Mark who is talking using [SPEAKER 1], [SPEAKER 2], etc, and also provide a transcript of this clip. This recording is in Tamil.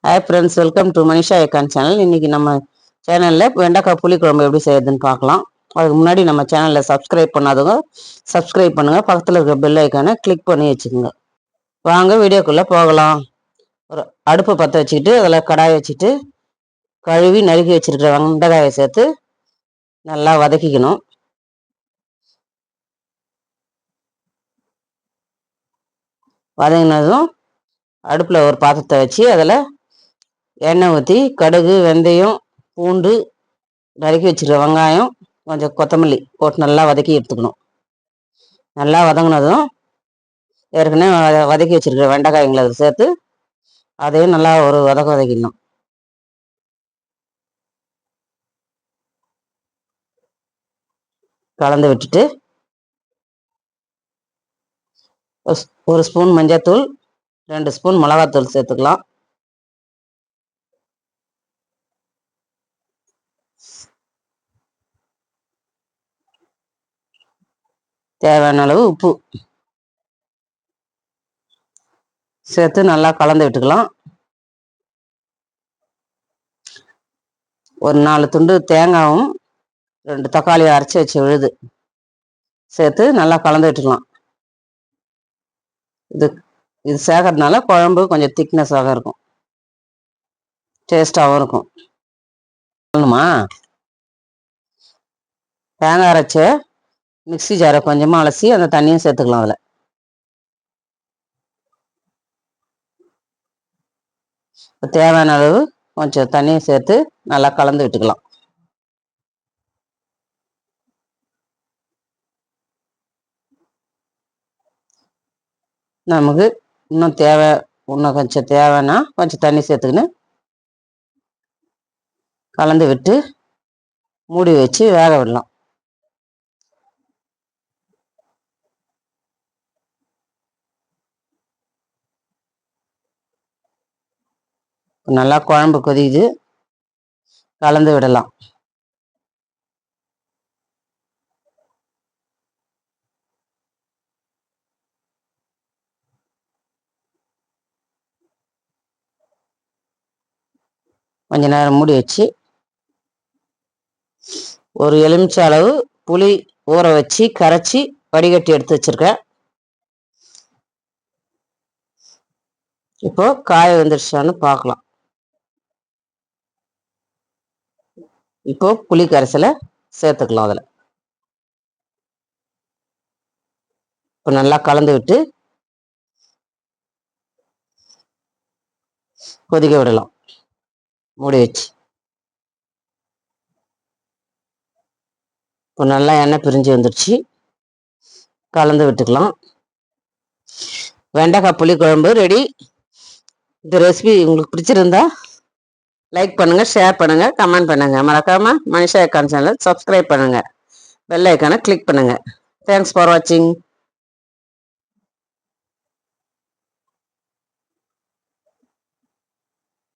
[SPEAKER 1] Hi friends, welcome to Manisha icon channel. இன்னைக்கு நம்ம சேனலில் வெண்டைக்காய் புளி குழம்பு எப்படி செய்யறதுன்னு பார்க்கலாம். அதுக்கு முன்னாடி நம்ம சேனலில் சப்ஸ்கிரைப் பண்ணாதவங்க சப்ஸ்கிரைப் பண்ணுங்கள். பக்கத்தில் இருக்கிற பெல் ஐக்கானை கிளிக் பண்ணி வச்சுக்கோங்க. வாங்க வீடியோக்குள்ளே போகலாம். ஒரு அடுப்பை பற்ற வச்சுக்கிட்டு அதில் கடாயை வச்சுட்டு கழுவி நறுக்கி வச்சுருக்கிற வெண்டைக்காயை சேர்த்து நல்லா வதக்கிக்கணும். வதங்கினதும் அடுப்பில் ஒரு பாத்திரத்தை வச்சு அதில் எண்ணெய் ஊற்றி கடுகு, வெந்தயம், பூண்டு, நறுக்கி வச்சுருக்க வெங்காயம், கொஞ்சம் கொத்தமல்லி போட்டு நல்லா வதக்கி எடுத்துக்கணும். நல்லா வதங்கினதும் ஏற்கனவே வதக்கி வச்சுருக்கிற வெண்டைக்காய்ங்களை அதை சேர்த்து அதையும் நல்லா ஒரு வதக்கிடணும். கலந்து விட்டுட்டு ஒரு ஸ்பூன் மஞ்சள்தூள், 2 ஸ்பூன் மிளகாத்தூள் சேர்த்துக்கலாம். தேவையான அளவு உப்பு சேர்த்து நல்லா கலந்து விட்டுக்கலாம். ஒரு 4 துண்டு தேங்காயும் 2 தக்காளியை அரைச்சி வச்சு விழுது சேர்த்து நல்லா கலந்து விட்டுக்கலாம். இது சேர்க்கறதுனால குழம்பு கொஞ்சம் திக்னஸாக இருக்கும், டேஸ்டாகவும் இருக்கும். சொல்லணுமா? தேங்காய் அரைச்ச மிக்சி ஜாரை கொஞ்சமாக அலசி அந்த தண்ணியும் சேர்த்துக்கலாம். அதில் தேவையான அளவு கொஞ்சம் தண்ணியை சேர்த்து நல்லா கலந்து விட்டுக்கலாம். நமக்கு இன்னும் கொஞ்சம் தேவைன்னா கொஞ்சம் தண்ணி சேர்த்துக்கின்னு கலந்து விட்டு மூடி வச்சு வேக விடலாம். நல்லா குழம்பு கொதிக்குது, கலந்து விடலாம். கொஞ்ச நேரம் மூடி வச்சு ஒரு எலுமிச்சை அளவு புளி ஊற வச்சு கரைச்சி வடிகட்டி எடுத்து வச்சிருக்கேன். இப்போ காய வந்துருச்சான்னு பார்க்கலாம். இப்போ புளி கரைசலை சேர்த்துக்கலாம். அதில் இப்போ நல்லா கலந்து விட்டு கொதிக்க விடலாம் மூடி வச்சு. இப்போ நல்லா எண்ணெய் பிரிஞ்சு வந்துடுச்சு, கலந்து விட்டுக்கலாம். வெண்டைக்காய் புளி குழம்பு ரெடி. இந்த ரெசிபி உங்களுக்கு பிடிச்சிருந்தா லைக் பண்ணுங்க, ஷேர் பண்ணுங்க, கமெண்ட் பண்ணுங்க. மறக்காம மனிஷா ஐகான் சேனல் சப்ஸ்கிரைப் பண்ணுங்க, பெல் ஐக்கானை கிளிக் பண்ணுங்க. தேங்க்ஸ் ஃபார் வாட்சிங்.